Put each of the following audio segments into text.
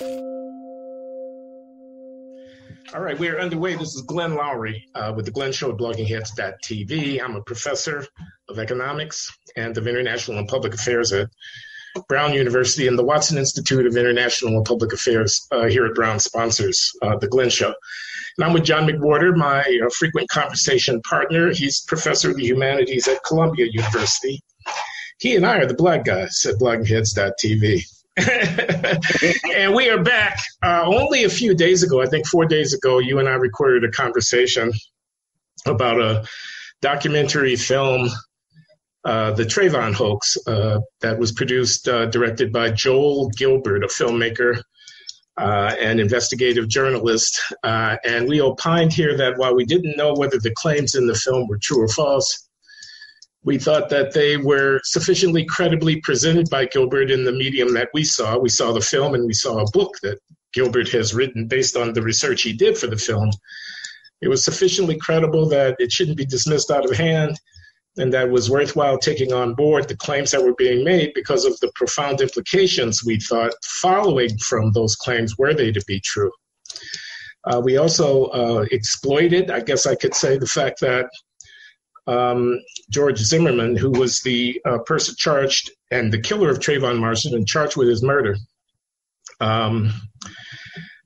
All right, we're underway. This is Glenn Loury with The Glenn Show at bloggingheads.tv. I'm a professor of economics and of international and public affairs at Brown University, and the Watson Institute of International and Public Affairs here at Brown sponsors The Glenn Show. And I'm with John McWhorter, my frequent conversation partner. He's professor of the humanities at Columbia University. He and I are the black guys at bloggingheads.tv. And we are back. Only a few days ago, I think 4 days ago, you and I recorded a conversation about a documentary film, The Trayvon Hoax, that was produced, directed by Joel Gilbert, a filmmaker, an investigative journalist. And we opined here that while we didn't know whether the claims in the film were true or false, we thought that they were sufficiently credibly presented by Gilbert in the medium that we saw. We saw the film and we saw a book that Gilbert has written based on the research he did for the film. It was sufficiently credible that it shouldn't be dismissed out of hand, and that it was worthwhile taking on board the claims that were being made because of the profound implications we thought following from those claims were they to be true. We also exploited, I guess I could say, the fact that George Zimmerman, who was the person charged and the killer of Trayvon Martin and charged with his murder and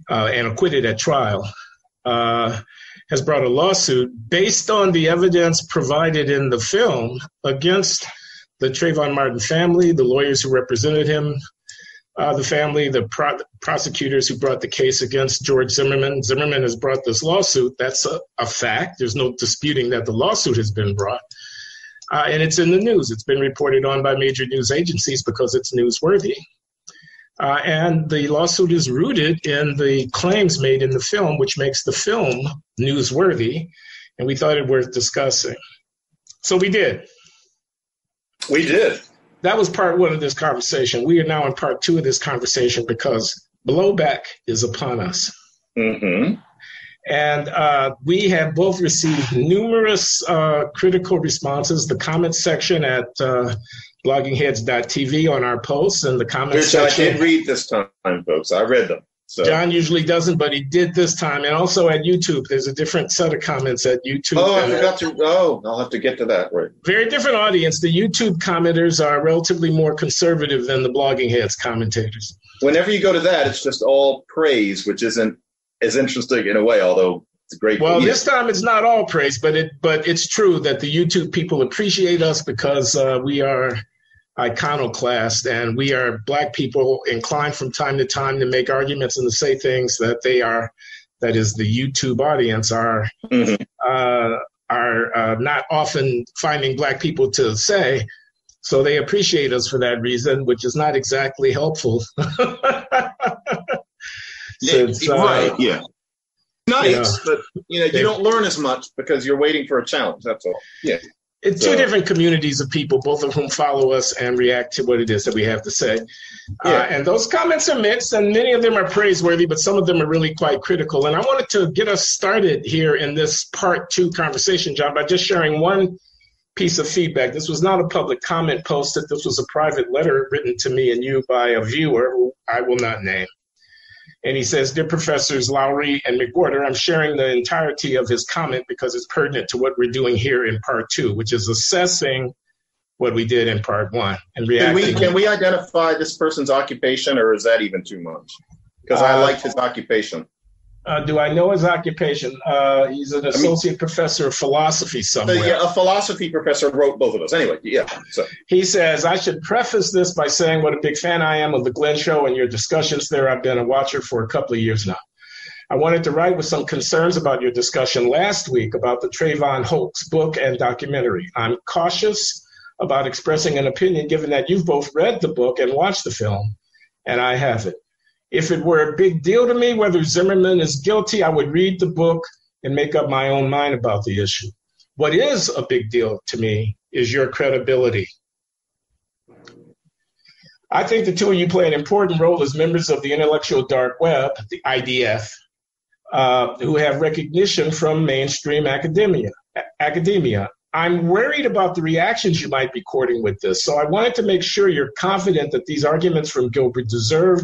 acquitted at trial, has brought a lawsuit based on the evidence provided in the film against the Trayvon Martin family, the lawyers who represented him, the family, the prosecutors who brought the case against George Zimmerman. Zimmerman has brought this lawsuit. That's a fact. There's no disputing that the lawsuit has been brought. And it's in the news. It's been reported on by major news agencies because it's newsworthy. And the lawsuit is rooted in the claims made in the film, which makes the film newsworthy. And we thought it worth discussing. So we did. We did. That was part one of this conversation. We are now in part two of this conversation because blowback is upon us. Mm-hmm. And we have both received numerous critical responses. The comment section at bloggingheads.tv on our posts and the comment section. I did read this time, folks. I read them. So. John usually doesn't, but he did this time. And also at YouTube, there's a different set of comments at YouTube. Oh, I forgot to. Oh, I'll have to get to that. Right. Very different audience. The YouTube commenters are relatively more conservative than the Blogging Heads commentators. Whenever you go to that, it's just all praise, which isn't as interesting in a way, although it's a great. Well, this time it's not all praise, but it's true that the YouTube people appreciate us because we are iconoclast, and we are black people inclined from time to time to make arguments and to say things that that is the YouTube audience are not often finding black people to say. So they appreciate us for that reason, which is not exactly helpful. Since, right, yeah. Nice, but you don't learn as much because you're waiting for a challenge, that's all. Yeah. It's two different communities of people, both of whom follow us and react to what it is that we have to say. Yeah. And those comments are mixed, and many of them are praiseworthy, but some of them are really quite critical. And I wanted to get us started here in this part two conversation, John, by just sharing one piece of feedback. This was not a public comment posted. This was a private letter written to me and you by a viewer who I will not name. And he says, "Dear Professors Loury and McWhorter, I'm sharing the entirety of his comment because it's pertinent to what we're doing here in part two, which is assessing what we did in part one and reacting." Can we identify this person's occupation, or is that even too much? Because I liked his occupation. Do I know his occupation? He's an associate professor of philosophy somewhere. Yeah, a philosophy professor wrote both of us. Anyway, yeah. So. He says, "I should preface this by saying what a big fan I am of The Glenn Show and your discussions there. I've been a watcher for a couple of years now. I wanted to write with some concerns about your discussion last week about the Trayvon Hoax book and documentary. I'm cautious about expressing an opinion given that you've both read the book and watched the film, and I haven't. If it were a big deal to me whether Zimmerman is guilty, I would read the book and make up my own mind about the issue. What is a big deal to me is your credibility. I think the two of you play an important role as members of the intellectual dark web, the IDF, who have recognition from mainstream academia. I'm worried about the reactions you might be courting with this, so I wanted to make sure you're confident that these arguments from Gilbert deserve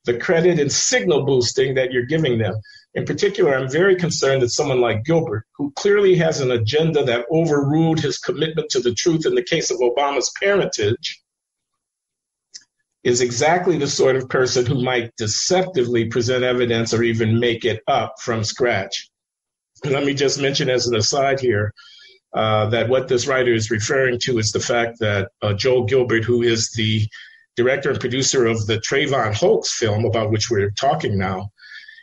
the credit and signal boosting that you're giving them. In particular, I'm very concerned that someone like Gilbert, who clearly has an agenda that overruled his commitment to the truth in the case of Obama's parentage, is exactly the sort of person who might deceptively present evidence or even make it up from scratch. Let me just mention as an aside here that what this writer is referring to is the fact that Joel Gilbert, who is the director and producer of the Trayvon Hoax film about which we're talking now,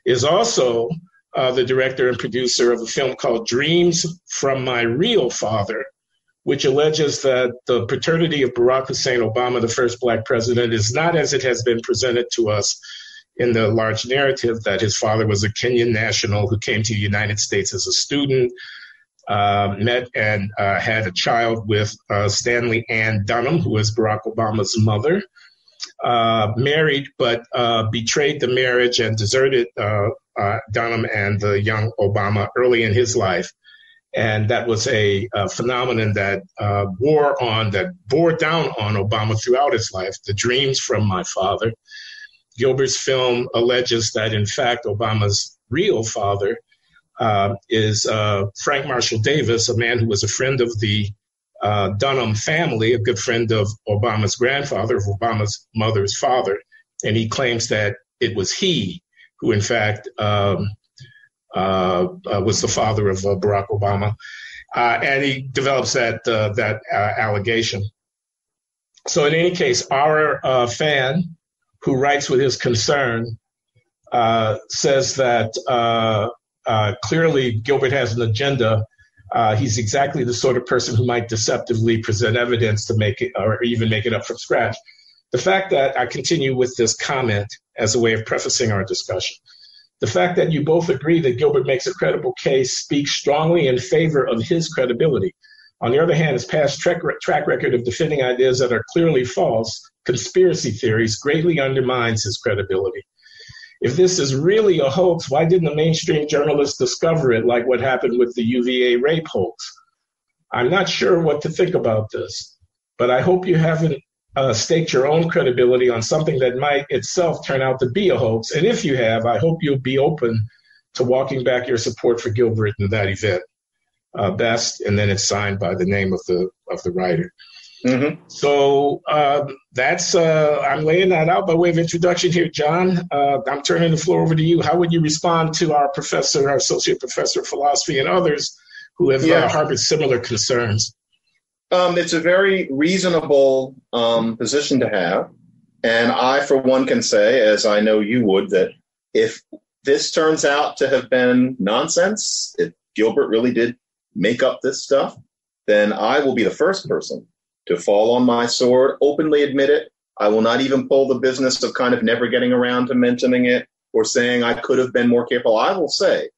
is also the director and producer of a film called Dreams from My Real Father, which alleges that the paternity of Barack Hussein Obama, the first black president, is not as it has been presented to us in the large narrative, that his father was a Kenyan national who came to the United States as a student, met and had a child with Stanley Ann Dunham, who is Barack Obama's mother, married but betrayed the marriage and deserted Dunham and the young Obama early in his life. And that was a phenomenon that bore down on Obama throughout his life. The Dreams from My Father. Gilbert's film alleges that, in fact, Obama's real father is Frank Marshall Davis, a man who was a friend of the Dunham family, a good friend of Obama's grandfather, of Obama's mother's father. And he claims that it was he who, in fact, was the father of Barack Obama, and he develops that allegation. So in any case, our fan who writes with his concern says that clearly Gilbert has an agenda. He's exactly the sort of person who might deceptively present evidence to make it, or even make it up from scratch. The fact that I continue with this comment as a way of prefacing our discussion, the fact that you both agree that Gilbert makes a credible case speaks strongly in favor of his credibility. On the other hand, his past track record of defending ideas that are clearly false, conspiracy theories, greatly undermines his credibility. If this is really a hoax, why didn't the mainstream journalists discover it, like what happened with the UVA rape hoax? I'm not sure what to think about this, but I hope you haven't staked your own credibility on something that might itself turn out to be a hoax. And if you have, I hope you'll be open to walking back your support for Gilbert in that event. Best, and then it's signed by the name of the writer. Mm-hmm. So that's I'm laying that out by way of introduction here, John. I'm turning the floor over to you. How would you respond to our professor, our associate professor of philosophy, and others who have harbored similar concerns? It's a very reasonable position to have. And I, for one, can say, as I know you would, that if this turns out to have been nonsense, if Gilbert really did make up this stuff, then I will be the first person to fall on my sword, openly admit it. I will not even pull the business of kind of never getting around to mentioning it or saying I could have been more careful. I will say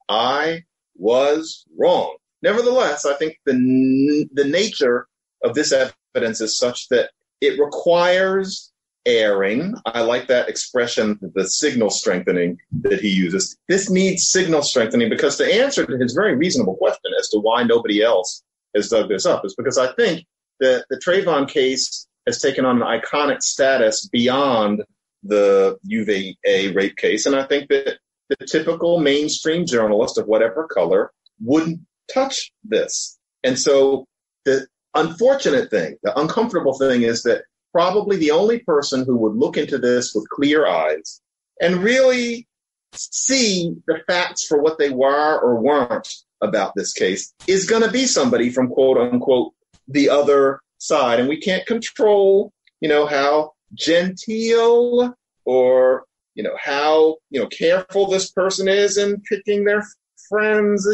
I was wrong. Nevertheless, I think the nature of this evidence is such that it requires airing. I like that expression, the signal strengthening that he uses. This needs signal strengthening because the answer to his very reasonable question as to why nobody else has dug this up is because I think that the Trayvon case has taken on an iconic status beyond the UVA rape case. And I think that the typical mainstream journalist of whatever color wouldn't touch this. And so the unfortunate thing, the uncomfortable thing is that probably the only person who would look into this with clear eyes and really see the facts for what they were or weren't about this case is going to be somebody from quote unquote the other side. And we can't control, how genteel or, how, careful this person is in picking their friends.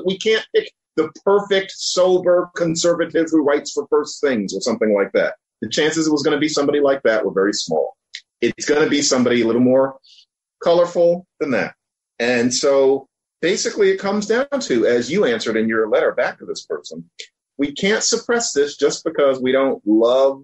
We can't pick the perfect, sober conservative who writes for First Things or something like that. The chances it was going to be somebody like that were very small. It's going to be somebody a little more colorful than that. And so basically it comes down to, as you answered in your letter back to this person, we can't suppress this just because we don't love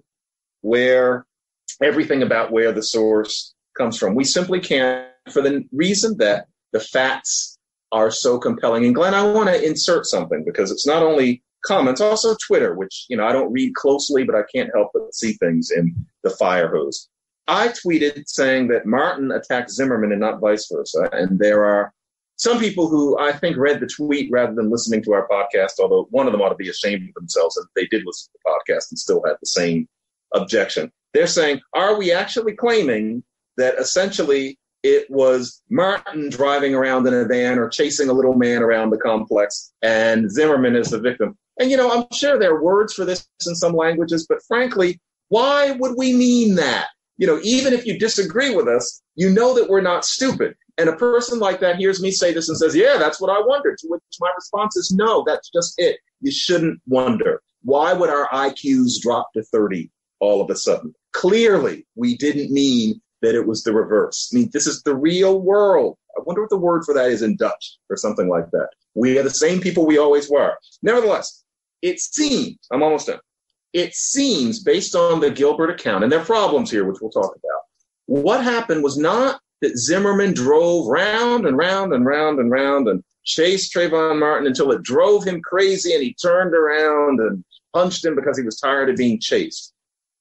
everything about where the source comes from. We simply can't, for the reason that the facts are so compelling. And Glenn, I want to insert something because it's not only comments, also Twitter, which, I don't read closely, but I can't help but see things in the fire hose. I tweeted saying that Martin attacked Zimmerman and not vice versa. And there are some people who I think read the tweet rather than listening to our podcast, although one of them ought to be ashamed of themselves that they did listen to the podcast and still had the same objection. They're saying, are we actually claiming that essentially it was Martin driving around in a van or chasing a little man around the complex and Zimmerman is the victim? And, I'm sure there are words for this in some languages, but frankly, why would we mean that? Even if you disagree with us, you know that we're not stupid. And a person like that hears me say this and says, yeah, that's what I wondered. To which my response is, no, that's just it. You shouldn't wonder. Why would our IQs drop to 30 all of a sudden? Clearly, we didn't mean that it was the reverse. This is the real world. I wonder what the word for that is in Dutch or something like that. We are the same people we always were. Nevertheless, it seems, I'm almost done. It seems, based on the Gilbert account, and there are problems here, which we'll talk about, what happened was not that Zimmerman drove round and round and round and round and chased Trayvon Martin until it drove him crazy and he turned around and punched him because he was tired of being chased.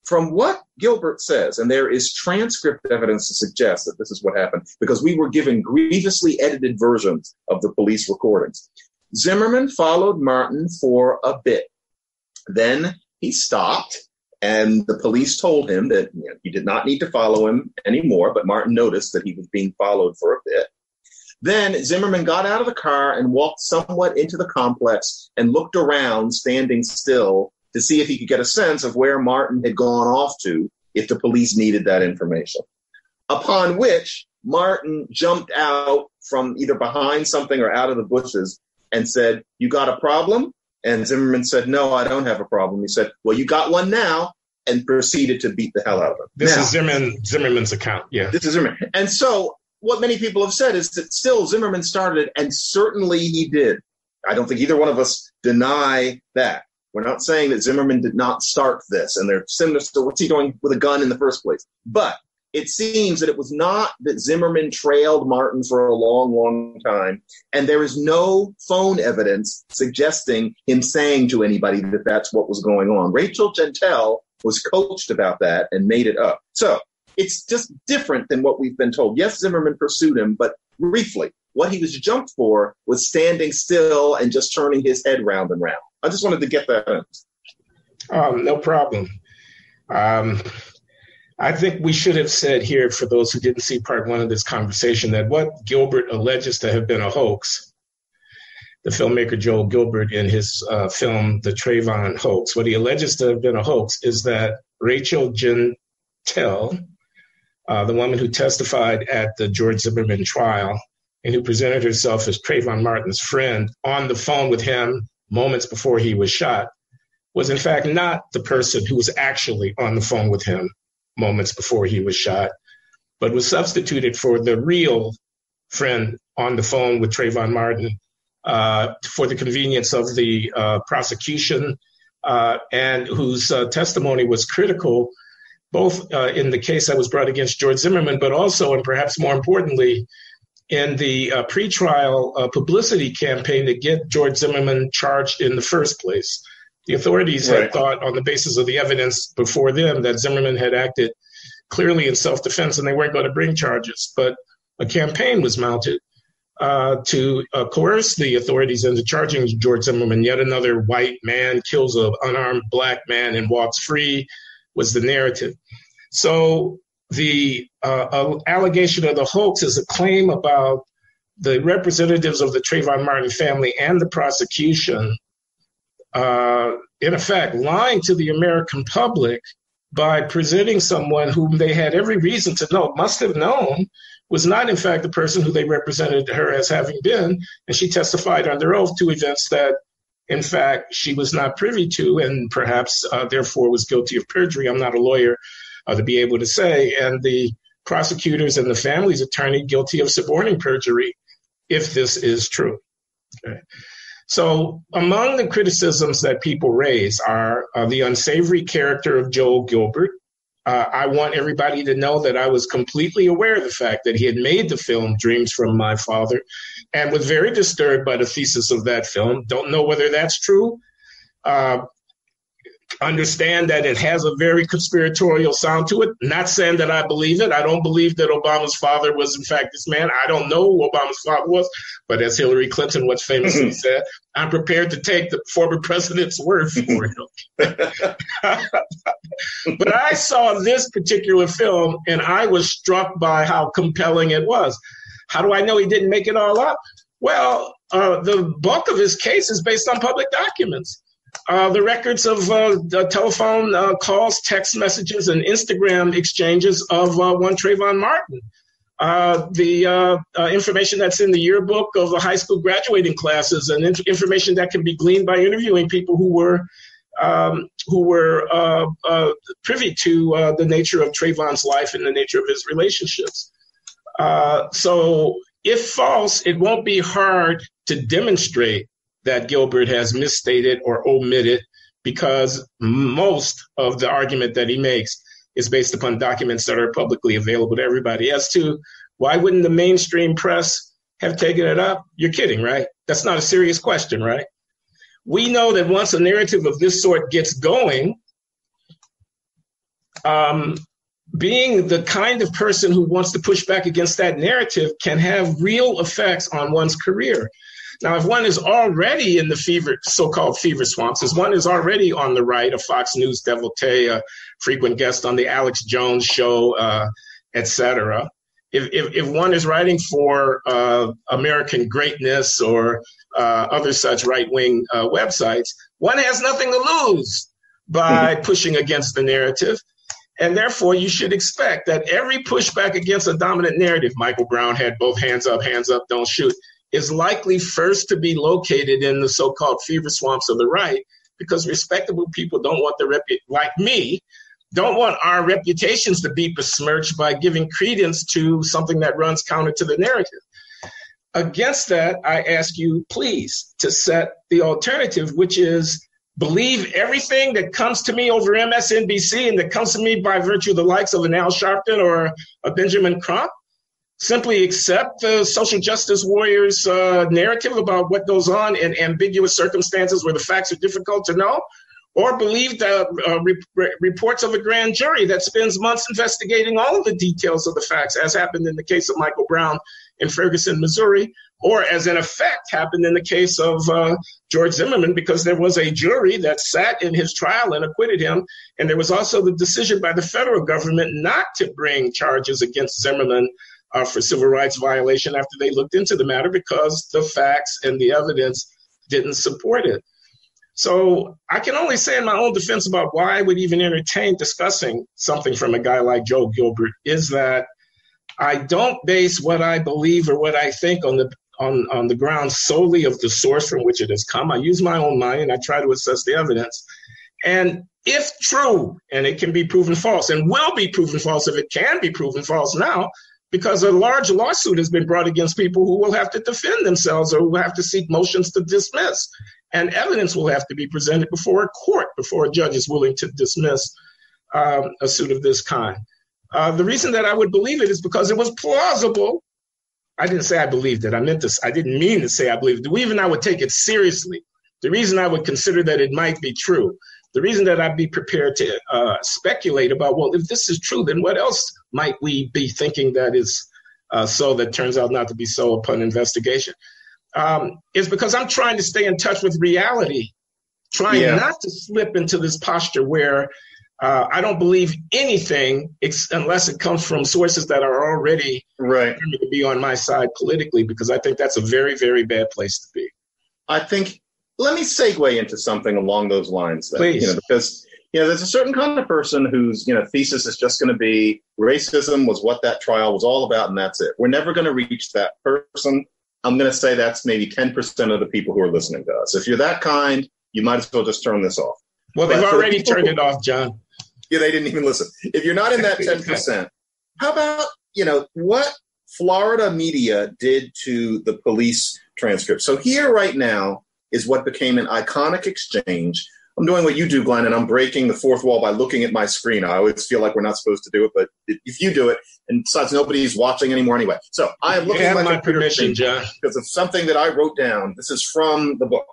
From what Gilbert says, and there is transcript evidence to suggest that this is what happened, because we were given grievously edited versions of the police recordings. Zimmerman followed Martin for a bit. Then he stopped, and the police told him that he did not need to follow him anymore, but Martin noticed that he was being followed for a bit. Then Zimmerman got out of the car and walked somewhat into the complex and looked around, standing still, to see if he could get a sense of where Martin had gone off to if the police needed that information. Upon which Martin jumped out from either behind something or out of the bushes and said, "You got a problem?" And Zimmerman said, "No, I don't have a problem." He said, "Well, you got one now," and proceeded to beat the hell out of him. This is Zimmerman's account, yeah. This is Zimmerman. And so what many people have said is that still Zimmerman started, and certainly he did. I don't think either one of us deny that. We're not saying that Zimmerman did not start this, and they're similar to what's he doing with a gun in the first place. But it seems that it was not that Zimmerman trailed Martin for a long, long time, and there is no phone evidence suggesting him saying to anybody that that's what was going on. Rachel Gentile was coached about that and made it up. So it's just different than what we've been told. Yes, Zimmerman pursued him, but briefly, what he was jumped for was standing still and just turning his head round and round. I just wanted to get that in. No problem. I think we should have said here, for those who didn't see part one of this conversation, that what Gilbert alleges to have been a hoax, the filmmaker Joel Gilbert in his film, The Trayvon Hoax, what he alleges to have been a hoax is that Rachel Gentile, the woman who testified at the George Zimmerman trial and who presented herself as Trayvon Martin's friend on the phone with him moments before he was shot, was in fact not the person who was actually on the phone with him moments before he was shot, but was substituted for the real friend on the phone with Trayvon Martin for the convenience of the prosecution, and whose testimony was critical, both in the case that was brought against George Zimmerman, but also, and perhaps more importantly, in the pretrial publicity campaign to get George Zimmerman charged in the first place. The authorities had thought, on the basis of the evidence before them, that Zimmerman had acted clearly in self-defense and they weren't going to bring charges. But a campaign was mounted to coerce the authorities into charging George Zimmerman. Yet another white man kills an unarmed black man and walks free was the narrative. So the allegation of the hoax is a claim about the representatives of the Trayvon Martin family and the prosecution, in effect, lying to the American public by presenting someone whom they had every reason to know, must have known, was not, in fact, the person who they represented her as having been. And she testified under oath to events that, in fact, she was not privy to and perhaps, therefore, was guilty of perjury. I'm not a lawyer to be able to say. And the prosecutors and the family's attorney guilty of suborning perjury, if this is true. Okay. So among the criticisms that people raise are the unsavory character of Joel Gilbert. I want everybody to know that I was completely aware of the fact that he had made the film Dreams from My Father and was very disturbed by the thesis of that film. Don't know whether that's true. understand that it has a very conspiratorial sound to it. Not saying that I believe it. I don't believe that Obama's father was, in fact, this man. I don't know who Obama's father was, but as Hillary Clinton once famously said, I'm prepared to take the former president's word for it. But I saw this particular film, and I was struck by how compelling it was. How do I know he didn't make it all up? Well, the bulk of his case is based on public documents. The records of the telephone calls, text messages, and Instagram exchanges of one Trayvon Martin. The information that's in the yearbook of the high school graduating classes, and information that can be gleaned by interviewing people who were privy to the nature of Trayvon's life and the nature of his relationships. So if false, it won't be hard to demonstrate that Gilbert has misstated or omitted, because most of the argument that he makes is based upon documents that are publicly available to everybody. As to why wouldn't the mainstream press have taken it up? You're kidding, right? That's not a serious question, right? We know that once a narrative of this sort gets going, being the kind of person who wants to push back against that narrative can have real effects on one's career. Now, if one is already in the so-called fever swamps, as one is already on the right, a Fox News devotee, a frequent guest on the Alex Jones show, etc., if one is writing for American Greatness or other such right-wing websites, one has nothing to lose by pushing against the narrative. And therefore, you should expect that every pushback against a dominant narrative, Michael Brown had both hands up, don't shoot, is likely first to be located in the so-called fever swamps of the right, because respectable people don't want like me, don't want our reputations to be besmirched by giving credence to something that runs counter to the narrative. Against that, I ask you, please, to set the alternative, which is believe everything that comes to me over MSNBC and that comes to me by virtue of the likes of an Al Sharpton or a Benjamin Crump. Simply accept the social justice warriors' narrative about what goes on in ambiguous circumstances where the facts are difficult to know, or believe the reports of a grand jury that spends months investigating all of the details of the facts, as happened in the case of Michael Brown in Ferguson, Missouri, or as in effect happened in the case of George Zimmerman, because there was a jury that sat in his trial and acquitted him. And there was also the decision by the federal government not to bring charges against Zimmerman for civil rights violation after they looked into the matter, because the facts and the evidence didn't support it. So I can only say in my own defense about why I would even entertain discussing something from a guy like Joe Gilbert is that I don't base what I believe or what I think on the ground solely of the source from which it has come. I use my own mind and I try to assess the evidence. And if true, and it can be proven false, and will be proven false if it can be proven false now, because a large lawsuit has been brought against people who will have to defend themselves or who will have to seek motions to dismiss. And evidence will have to be presented before a court, before a judge is willing to dismiss a suit of this kind. The reason that I would believe it is because it was plausible. I didn't say I believed it. I didn't mean to say I believed it. Even I would take it seriously. The reason I would consider that it might be true, the reason that I'd be prepared to speculate about, well, if this is true, then what else might we be thinking that is so that turns out not to be so upon investigation, is because I'm trying to stay in touch with reality, trying not to slip into this posture where I don't believe anything unless it comes from sources that are already determined to be on my side politically, because I think that's a very, very bad place to be. I think, let me segue into something along those lines then. Please. Because there's a certain kind of person whose thesis is just going to be racism was what that trial was all about, and that's it. We're never going to reach that person. I'm going to say that's maybe 10% of the people who are listening to us. If you're that kind, you might as well just turn this off. Well, they've already turned it off, John. Yeah, they didn't even listen. If you're not in that 10%, how about, what Florida media did to the police transcript? So here right now is what became an iconic exchange. I'm doing what you do, Glenn, and I'm breaking the fourth wall by looking at my screen. I always feel like we're not supposed to do it, but if you do it, and besides, nobody's watching anymore anyway. So I am looking at my permission, John, because of something that I wrote down. This is from the book.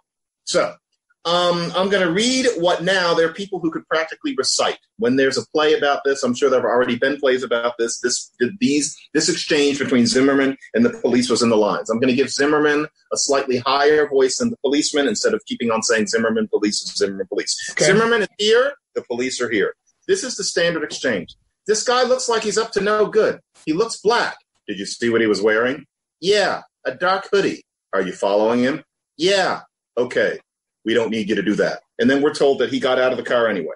So I'm going to read what now there are people who could practically recite. When there's a play about this, I'm sure there have already been plays about this. This exchange between Zimmerman and the police was in the lines. I'm going to give Zimmerman a slightly higher voice than the policeman instead of keeping on saying Zimmerman police is Zimmerman police. Okay. Zimmerman is here. The police are here. This is the standard exchange. This guy looks like he's up to no good. He looks black. Did you see what he was wearing? Yeah, a dark hoodie. Are you following him? Yeah. Okay. We don't need you to do that. And then we're told that he got out of the car anyway.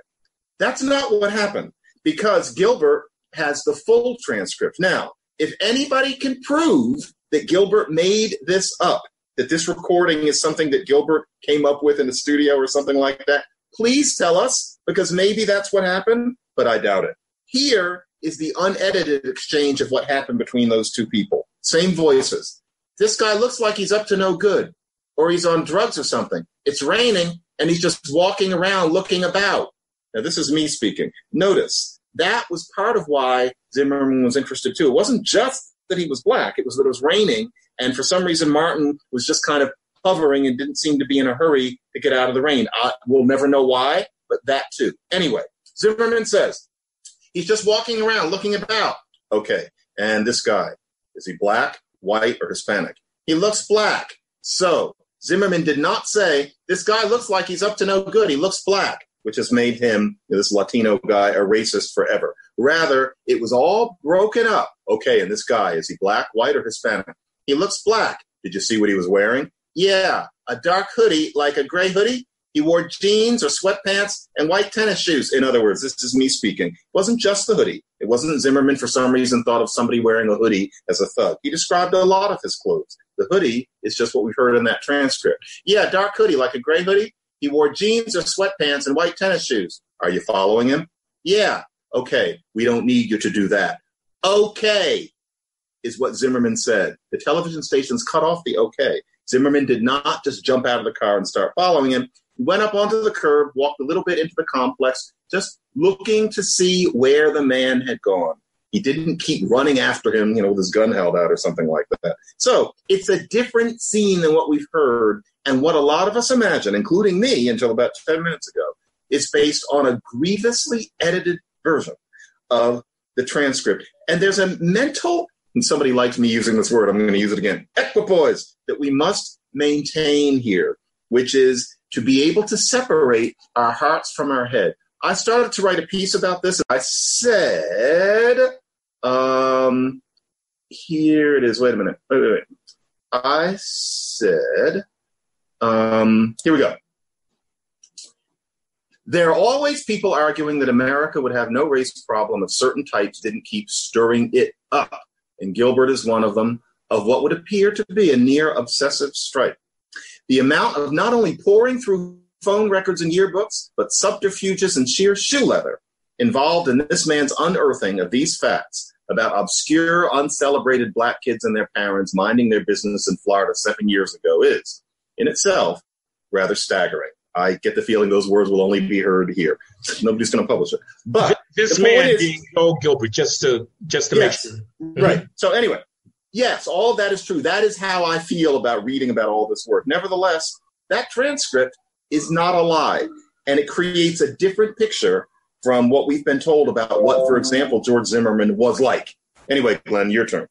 That's not what happened, because Gilbert has the full transcript. Now, if anybody can prove that Gilbert made this up, that this recording is something that Gilbert came up with in the studio or something like that, please tell us, because maybe that's what happened, but I doubt it. Here is the unedited exchange of what happened between those two people. Same voices. This guy looks like he's up to no good, or he's on drugs or something. It's raining, and he's just walking around looking about. Now, this is me speaking. Notice, that was part of why Zimmerman was interested, too. It wasn't just that he was black. It was that it was raining, and for some reason, Martin was just kind of hovering and didn't seem to be in a hurry to get out of the rain. We'll never know why, but that, too. Anyway, Zimmerman says, he's just walking around looking about. Okay, and this guy, is he black, white, or Hispanic? He looks black. So Zimmerman did not say, this guy looks like he's up to no good. He looks black, which has made him, this Latino guy, a racist forever. Rather, it was all broken up. Okay, and this guy, is he black, white, or Hispanic? He looks black. Did you see what he was wearing? Yeah, a dark hoodie, like a gray hoodie. He wore jeans or sweatpants and white tennis shoes. In other words, this is me speaking. It wasn't just the hoodie. It wasn't Zimmerman for some reason thought of somebody wearing a hoodie as a thug. He described a lot of his clothes. The hoodie is just what we've heard in that transcript. Yeah, dark hoodie, like a gray hoodie. He wore jeans or sweatpants and white tennis shoes. Are you following him? Yeah. Okay, we don't need you to do that. Okay, is what Zimmerman said. The television stations cut off the okay. Zimmerman did not just jump out of the car and start following him. He went up onto the curb, walked a little bit into the complex, just looking to see where the man had gone. He didn't keep running after him, with his gun held out or something like that. So it's a different scene than what we've heard. And what a lot of us imagine, including me until about 10 minutes ago, is based on a grievously edited version of the transcript. And there's a mental, and somebody likes me using this word, I'm going to use it again, equipoise, that we must maintain here, which is to be able to separate our hearts from our head. I started to write a piece about this. I said, here it is. Wait a minute. Wait. I said, here we go. There are always people arguing that America would have no race problem if certain types didn't keep stirring it up. And Gilbert is one of them, of what would appear to be a near obsessive strife. The amount of not only pouring through phone records and yearbooks, but subterfuges and sheer shoe leather involved in this man's unearthing of these facts about obscure, uncelebrated black kids and their parents minding their business in Florida 7 years ago is, in itself, rather staggering. I get the feeling those words will only be heard here. Nobody's going to publish it. But this man being Joe Gilbert, just to make sure. Right. So anyway, yes, all of that is true. That is how I feel about reading about all this work. Nevertheless, that transcript is not a lie, and it creates a different picture from what we've been told about what, for example, George Zimmerman was like. Anyway, Glenn, your turn.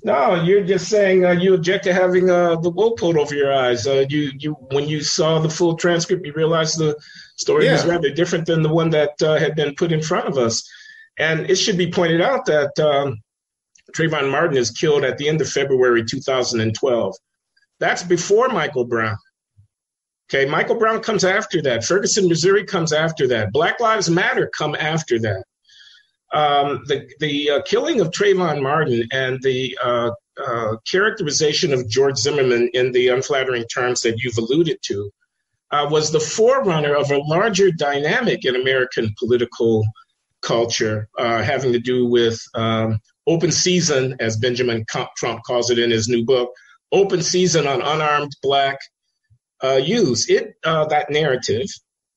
No, you're just saying you object to having the wool pulled over your eyes. You when you saw the full transcript, you realized the story was rather different than the one that had been put in front of us. And it should be pointed out that Trayvon Martin is killed at the end of February 2012. That's before Michael Brown. Okay, Michael Brown comes after that. Ferguson, Missouri comes after that. Black Lives Matter come after that. The killing of Trayvon Martin and the characterization of George Zimmerman in the unflattering terms that you've alluded to was the forerunner of a larger dynamic in American political culture, having to do with open season, as Benjamin Trump calls it in his new book, open season on unarmed Black youth. That narrative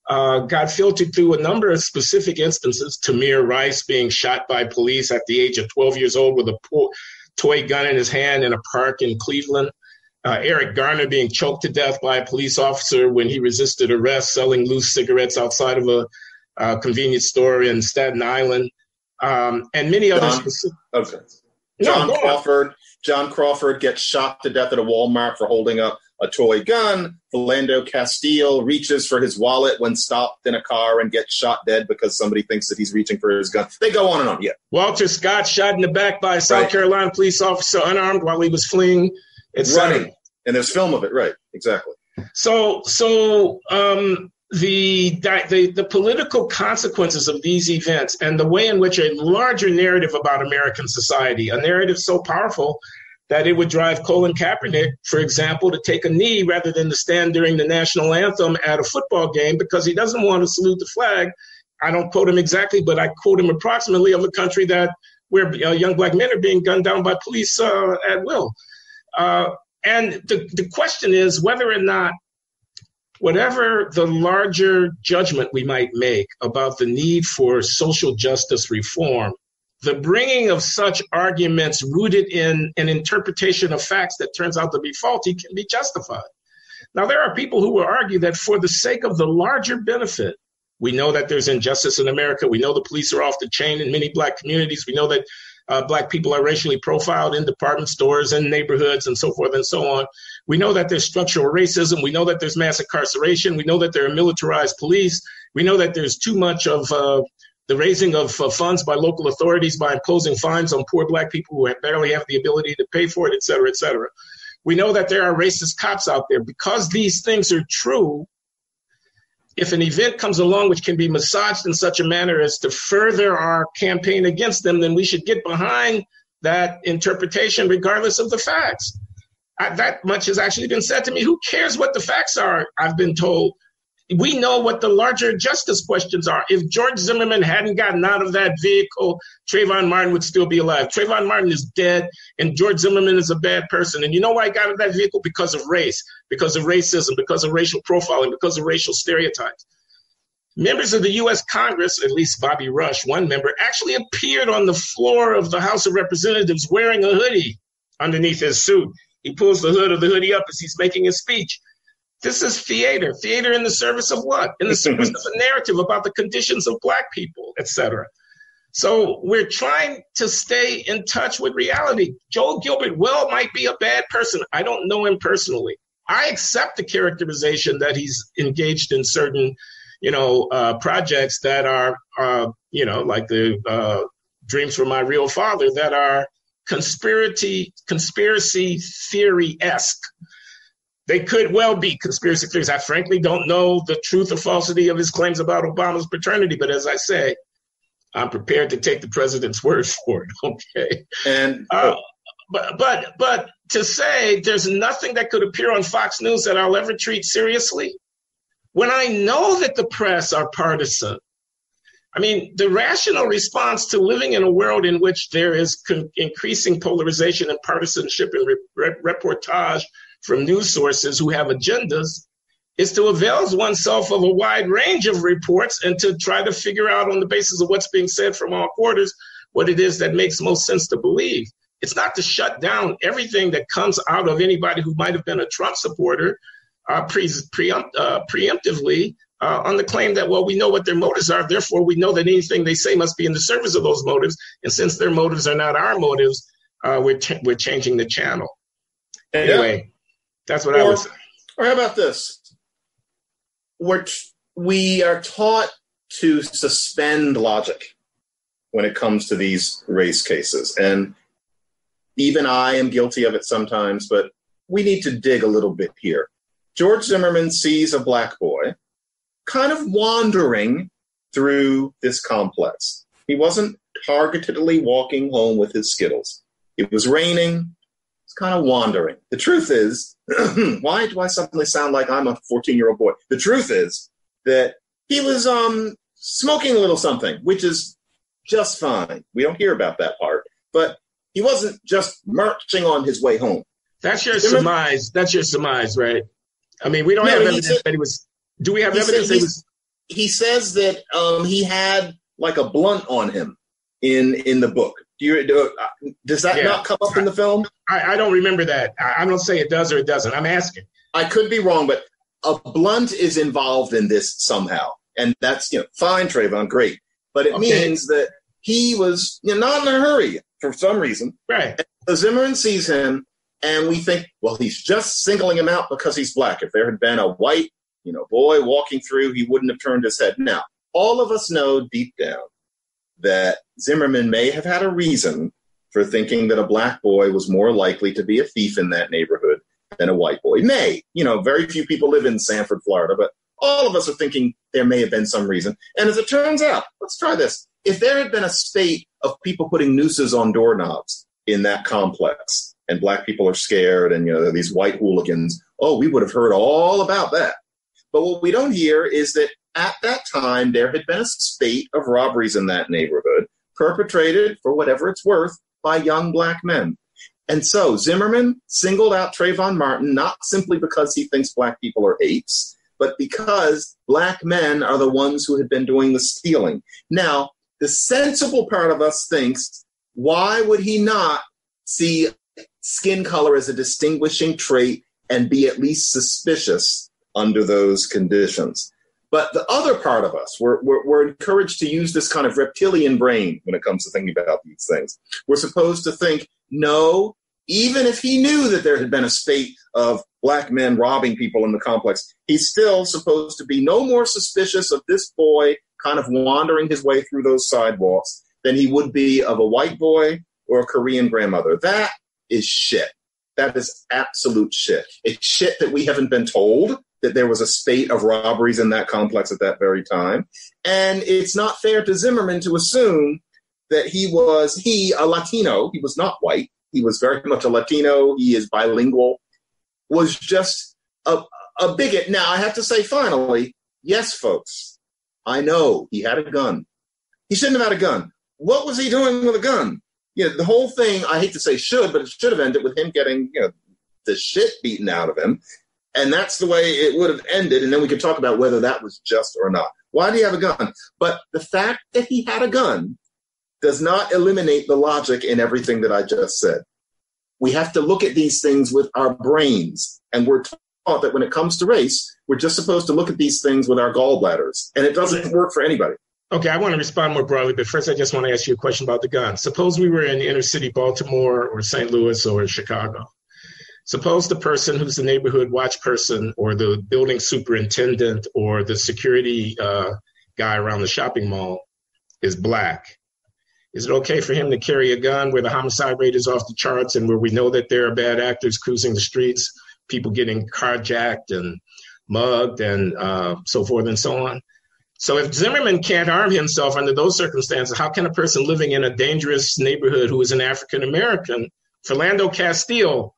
got filtered through a number of specific instances. Tamir Rice being shot by police at the age of 12 years old with a toy gun in his hand in a park in Cleveland. Eric Garner being choked to death by a police officer when he resisted arrest, selling loose cigarettes outside of a convenience store in Staten Island, and many others. Okay. No, John Crawford gets shot to death at a Walmart for holding up a toy gun. Philando Castile reaches for his wallet when stopped in a car and gets shot dead because somebody thinks that he's reaching for his gun. They go on and on. Yeah. Walter Scott shot in the back by a South Carolina police officer unarmed while he was fleeing. Running. And there's film of it. Right. Exactly. So the political consequences of these events and the way in which a larger narrative about American society, a narrative so powerful that it would drive Colin Kaepernick, for example, to take a knee rather than to stand during the national anthem at a football game because he doesn't want to salute the flag. I don't quote him exactly, but I quote him approximately, of a country where young black men are being gunned down by police at will. And the question is whether or not, whatever the larger judgment we might make about the need for social justice reform, the bringing of such arguments rooted in an interpretation of facts that turns out to be faulty can be justified. Now, there are people who will argue that for the sake of the larger benefit, we know that there's injustice in America. We know the police are off the chain in many black communities. We know that black people are racially profiled in department stores and neighborhoods and so forth and so on. We know that there's structural racism. We know that there's mass incarceration. We know that there are militarized police. We know that there's too much of the raising of funds by local authorities by imposing fines on poor black people who barely have the ability to pay for it, et cetera, et cetera. We know that there are racist cops out there. Because these things are true, if an event comes along which can be massaged in such a manner as to further our campaign against them, then we should get behind that interpretation regardless of the facts. That much has actually been said to me. Who cares what the facts are? I've been told. We know what the larger justice questions are. If George Zimmerman hadn't gotten out of that vehicle, Trayvon Martin would still be alive. Trayvon Martin is dead, and George Zimmerman is a bad person. And you know why he got out of that vehicle? Because of race, because of racism, because of racial profiling, because of racial stereotypes. Members of the U.S. Congress, at least Bobby Rush, one member, actually appeared on the floor of the House of Representatives wearing a hoodie underneath his suit. He pulls the hood of the hoodie up as he's making his speech. This is theater. Theater in the service of what? In the service of a narrative about the conditions of black people, et cetera. So we're trying to stay in touch with reality. Joel Gilbert might be a bad person. I don't know him personally. I accept the characterization that he's engaged in certain, projects that are, like the Dreams from My Real Father, that are conspiracy theory-esque. They could well be conspiracy theories. I frankly don't know the truth or falsity of his claims about Obama's paternity, but as I say, I'm prepared to take the president's word for it. Okay. And but to say there's nothing that could appear on Fox News that I'll ever treat seriously, when I know that the press are partisan. I mean, the rational response to living in a world in which there is increasing polarization and partisanship and reportage from news sources who have agendas is to avail oneself of a wide range of reports and to try to figure out on the basis of what's being said from all quarters what it is that makes most sense to believe. It's not to shut down everything that comes out of anybody who might have been a Trump supporter preemptively on the claim that, well, we know what their motives are, therefore we know that anything they say must be in the service of those motives. And since their motives are not our motives, we're changing the channel. Anyway, that's what I would say. Or how about this? We are taught to suspend logic when it comes to these race cases. And even I am guilty of it sometimes, but we need to dig a little bit here. George Zimmerman sees a black boy kind of wandering through this complex. He wasn't targetedly walking home with his Skittles. It was raining. It's kind of wandering. The truth is, why do I suddenly sound like I'm a 14-year-old boy? The truth is that he was smoking a little something, which is just fine. We don't hear about that part. But he wasn't just marching on his way home. That's your surmise. That's your surmise, right? I mean, we don't have evidence that he was. Do we have evidence that he was? He says that he had like a blunt on him in the book. Does that not come up in the film? I don't remember that. I don't say it does or it doesn't. I'm asking. I could be wrong, but a blunt is involved in this somehow. And that's, fine, Trayvon, great. But it means that he was not in a hurry for some reason. Right. And so Zimmerman sees him, and we think, well, he's just singling him out because he's black. If there had been a white, boy walking through, he wouldn't have turned his head. Now, all of us know deep down that Zimmerman may have had a reason for thinking that a black boy was more likely to be a thief in that neighborhood than a white boy. Very few people live in Sanford, Florida, but all of us are thinking there may have been some reason. And as it turns out, let's try this. If there had been a spate of people putting nooses on doorknobs in that complex, and black people are scared, and these white hooligans, we would have heard all about that. But what we don't hear is that at that time, there had been a spate of robberies in that neighborhood, perpetrated, for whatever it's worth, by young black men. And so Zimmerman singled out Trayvon Martin, not simply because he thinks black people are apes, but because black men are the ones who had been doing the stealing. Now, the sensible part of us thinks, why would he not see skin color as a distinguishing trait and be at least suspicious under those conditions? But the other part of us, we're encouraged to use this kind of reptilian brain when it comes to thinking about these things. We're supposed to think, no, even if he knew that there had been a spate of black men robbing people in the complex, he's still supposed to be no more suspicious of this boy kind of wandering his way through those sidewalks than he would be of a white boy or a Korean grandmother. That is shit. That is absolute shit. It's shit that we haven't been told that there was a spate of robberies in that complex at that very time. And it's not fair to Zimmerman to assume that he, a Latino, he was not white, he was very much a Latino, he is bilingual, was just a bigot. Now, I have to say, finally, yes, folks, I know he had a gun. He shouldn't have had a gun. What was he doing with a gun? The whole thing, I hate to say should, but it should have ended with him getting, the shit beaten out of him. And that's the way it would have ended. And then we could talk about whether that was just or not. Why did he have a gun? But the fact that he had a gun does not eliminate the logic in everything that I just said. We have to look at these things with our brains. And we're taught that when it comes to race, we're just supposed to look at these things with our gallbladders. And it doesn't work for anybody. Okay, I want to respond more broadly, but first I just want to ask you a question about the gun. Suppose we were in inner city Baltimore or St. Louis or Chicago. Suppose the person who's the neighborhood watch person or the building superintendent or the security guy around the shopping mall is black. Is it okay for him to carry a gun where the homicide rate is off the charts and where we know that there are bad actors cruising the streets, people getting carjacked and mugged and so forth and so on? So if Zimmerman can't arm himself under those circumstances, how can a person living in a dangerous neighborhood who is an African-American, Philando Castile,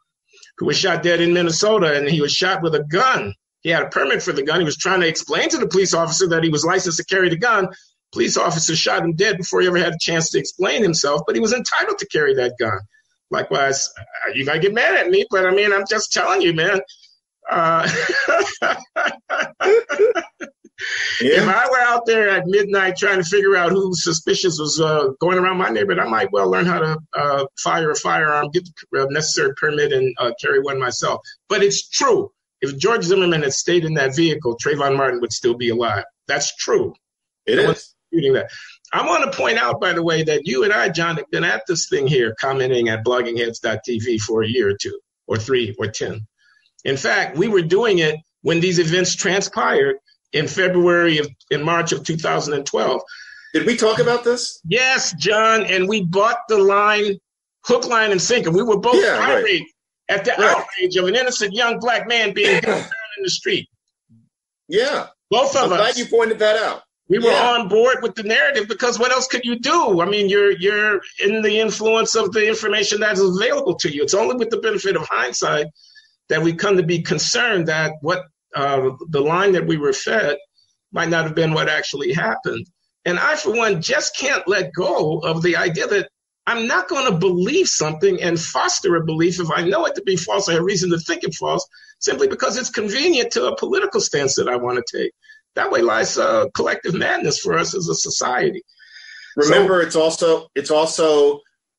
who was shot dead in Minnesota, and he was shot with a gun. He had a permit for the gun. He was trying to explain to the police officer that he was licensed to carry the gun. Police officer shot him dead before he ever had a chance to explain himself, but he was entitled to carry that gun. Likewise, you gotta get mad at me, but I mean, I'm just telling you, man. If I were out there at midnight trying to figure out who suspicious was going around my neighborhood, I might well learn how to fire a firearm, get the necessary permit, and carry one myself. But it's true. If George Zimmerman had stayed in that vehicle, Trayvon Martin would still be alive. That's true. It is. That. I want to point out, by the way, that you and I, John, have been at this thing here, commenting at bloggingheads.tv for a year or two, or 3 or 10. In fact, we were doing it when these events transpired in March of 2012. Did we talk about this? Yes, John, and we bought the line, hook, line, and sinker. We were both irate at the outrage of an innocent young black man being gunned down in the street. Yeah. Both of us. I'm glad you pointed that out. We were on board with the narrative because what else could you do? I mean, you're in the influence of the information that is available to you. It's only with the benefit of hindsight that we come to be concerned that what the line that we were fed might not have been what actually happened. And I, for one, just can't let go of the idea that I'm not going to believe something and foster a belief if I know it to be false. I have reason to think it's false simply because it's convenient to a political stance that I want to take. That way lies collective madness for us as a society. Remember, it's also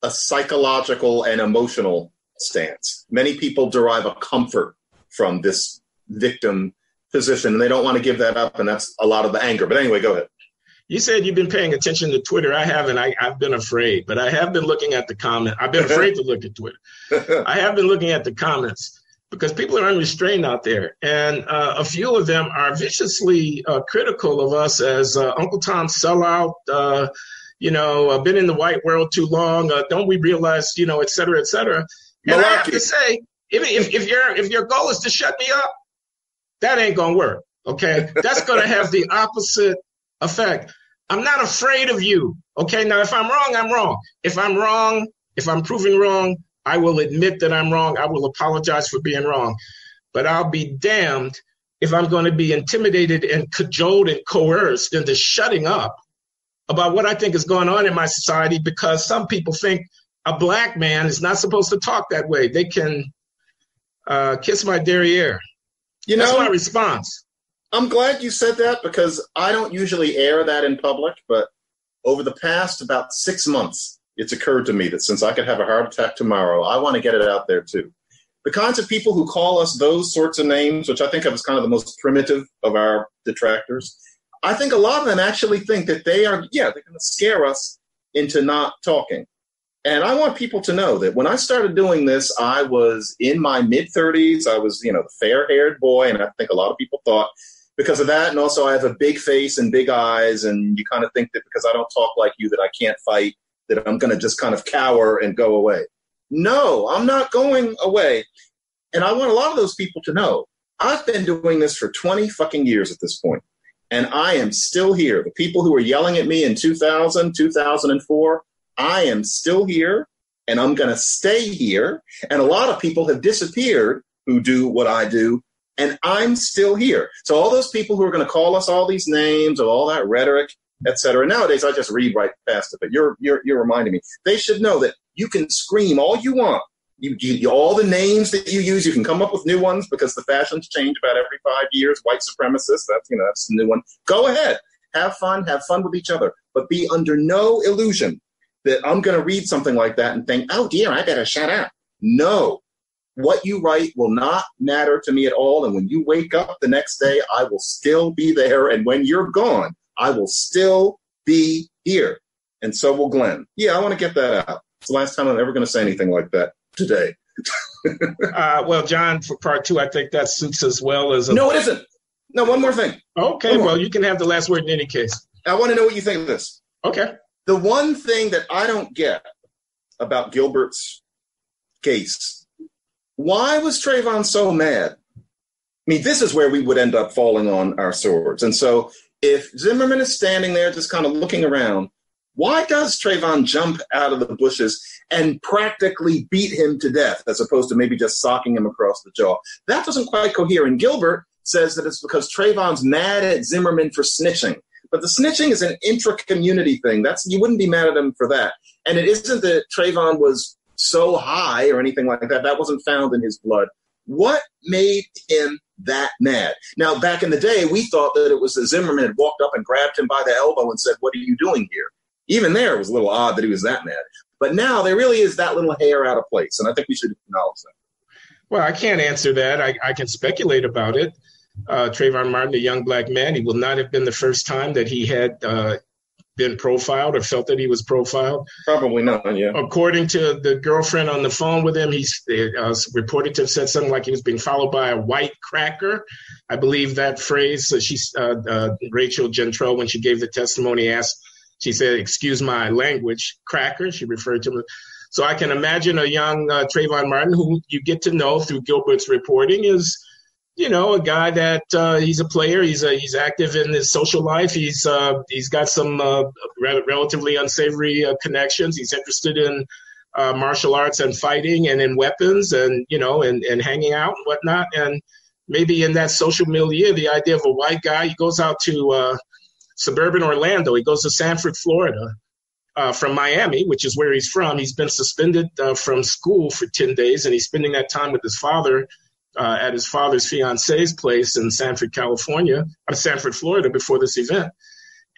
a psychological and emotional stance. Many people derive a comfort from this victim position, and they don't want to give that up, and that's a lot of the anger. But anyway, go ahead. You said you've been paying attention to Twitter. I haven't. I've been afraid, but I have been looking at the comment. I've been afraid to look at Twitter. I have been looking at the comments because people are unrestrained out there. And a few of them are viciously critical of us as Uncle Tom sellout, been in the white world too long. Don't we realize, et cetera, et cetera. And I have to say, if your goal is to shut me up, that ain't going to work. Okay. That's going to have the opposite effect. I'm not afraid of you. Okay. Now, if I'm wrong, I'm wrong. If I'm wrong, if I'm proven wrong, I will admit that I'm wrong. I will apologize for being wrong. But I'll be damned if I'm going to be intimidated and cajoled and coerced into shutting up about what I think is going on in my society because some people think a black man is not supposed to talk that way. They can kiss my derriere. That's my response. I'm glad you said that because I don't usually air that in public, but over the past about 6 months, it's occurred to me that since I could have a heart attack tomorrow, I want to get it out there too. The kinds of people who call us those sorts of names, which I think of as kind of the most primitive of our detractors, I think a lot of them actually think that they're going to scare us into not talking. And I want people to know that when I started doing this, I was in my mid-30s. I was, the fair-haired boy, and I think a lot of people thought because of that, and also I have a big face and big eyes, and you kind of think that because I don't talk like you that I can't fight, that I'm going to just kind of cower and go away. No, I'm not going away. And I want a lot of those people to know I've been doing this for 20 fucking years at this point, and I am still here. The people who were yelling at me in 2000, 2004, I am still here, and I'm going to stay here. And a lot of people have disappeared who do what I do, and I'm still here. So all those people who are going to call us all these names of all that rhetoric, et cetera. Nowadays, I just read right past it, but you're reminding me. They should know that you can scream all you want. You all the names that you use, you can come up with new ones because the fashions change about every 5 years. White supremacists, that's the new one. Go ahead. Have fun with each other, but be under no illusion that I'm going to read something like that and think, oh dear, I better shut up. No, what you write will not matter to me at all. And when you wake up the next day, I will still be there. And when you're gone, I will still be here. And so will Glenn. Yeah, I want to get that out. It's the last time I'm ever going to say anything like that today. Well, John, for part two, I think that suits as well as... No, it isn't. No, one more thing. Okay, well, you can have the last word in any case. I want to know what you think of this. Okay. The one thing that I don't get about Gilbert's case, why was Trayvon so mad? I mean, this is where we would end up falling on our swords. And so if Zimmerman is standing there just kind of looking around, why does Trayvon jump out of the bushes and practically beat him to death as opposed to maybe just socking him across the jaw? That doesn't quite cohere. And Gilbert says that it's because Trayvon's mad at Zimmerman for snitching. But the snitching is an intra-community thing. You wouldn't be mad at him for that. And it isn't that Trayvon was so high or anything like that. That wasn't found in his blood. What made him that mad? Now, back in the day, we thought that it was that Zimmerman had walked up and grabbed him by the elbow and said, "What are you doing here?" Even there, it was a little odd that he was that mad. But now there really is that little hair out of place. And I think we should acknowledge that. Well, I can't answer that. I can speculate about it. Trayvon Martin, a young black man, he will not have been the first time that he had been profiled or felt that he was profiled. Probably not, yeah. According to the girlfriend on the phone with him, he's reported to have said something like he was being followed by a white cracker. I believe that phrase. So Rachel Gentrell, when she gave the testimony, she said, "Excuse my language, cracker." She referred to him. So I can imagine a young Trayvon Martin, who you get to know through Gilbert's reporting, is a guy that he's a player. He's active in his social life. He's got some relatively unsavory connections. He's interested in martial arts and fighting and in weapons and and hanging out and whatnot. And maybe in that social milieu, the idea of a white guy, he goes out to suburban Orlando. He goes to Sanford, Florida, from Miami, which is where he's from. He's been suspended from school for 10 days, and he's spending that time with his father at his father's fiance's place in Sanford, Florida, before this event.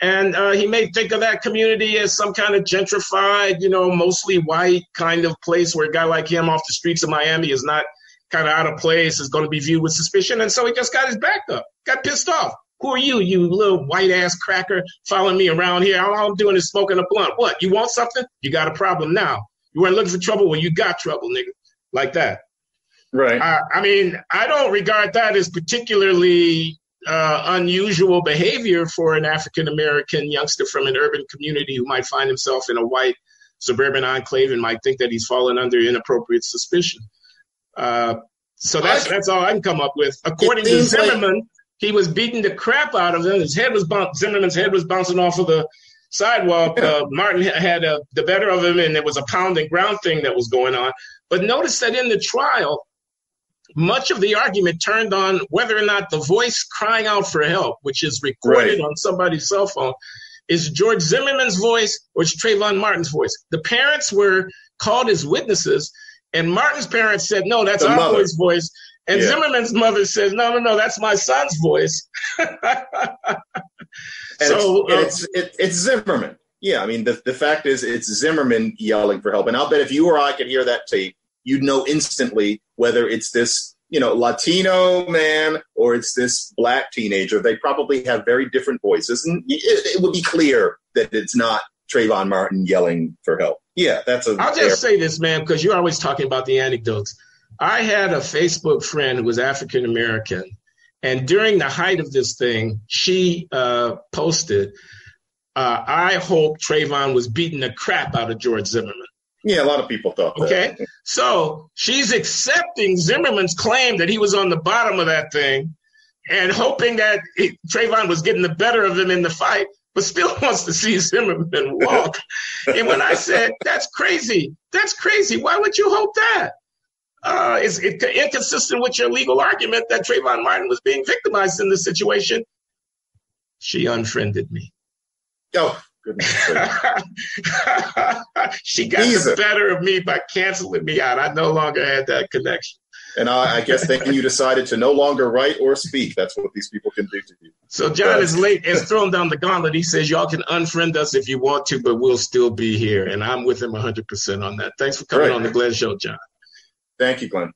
And he may think of that community as some kind of gentrified, mostly white kind of place where a guy like him off the streets of Miami is not kind of out of place, is going to be viewed with suspicion. And so he just got his back up, got pissed off. Who are you, you little white-ass cracker following me around here? All I'm doing is smoking a blunt. What, you want something? You got a problem now. You weren't looking for trouble? Well, you got trouble, nigga. Like that. Right. I don't regard that as particularly unusual behavior for an African-American youngster from an urban community who might find himself in a white suburban enclave and might think that he's fallen under inappropriate suspicion. So that's all I can come up with. According to Zimmerman, he was beating the crap out of him. Zimmerman's head was bouncing off of the sidewalk. Martin had the better of him, and there was a pound and ground thing that was going on. But notice that in the trial, much of the argument turned on whether or not the voice crying out for help, which is recorded on somebody's cell phone, is George Zimmerman's voice or is Trayvon Martin's voice. The parents were called as witnesses, and Martin's parents said, no, that's our boy's voice. And Zimmerman's mother says, no, that's my son's voice. It's Zimmerman. Yeah, I mean, the fact is it's Zimmerman yelling for help. And I'll bet if you or I could hear that tape, you'd know instantly whether it's this, Latino man or it's this black teenager. They probably have very different voices. And it would be clear that it's not Trayvon Martin yelling for help. Yeah, I'll just say this, man, because you're always talking about the anecdotes. I had a Facebook friend who was African-American, and during the height of this thing, she posted, I hope Trayvon was beating the crap out of George Zimmerman. Yeah, a lot of people thought that. Okay, so she's accepting Zimmerman's claim that he was on the bottom of that thing and hoping that Trayvon was getting the better of him in the fight, but still wants to see Zimmerman walk. And when I said, that's crazy, why would you hope that? Is it inconsistent with your legal argument that Trayvon Martin was being victimized in this situation? She unfriended me. Oh, goodness. She got the better of me by canceling me out. I no longer had that connection. And I guess then you decided to no longer write or speak. That's what these people can do to you. So John has thrown down the gauntlet. He says, y'all can unfriend us if you want to, but we'll still be here. And I'm with him 100% on that. Thanks for coming on the Glenn Show, John. Thank you, Glenn.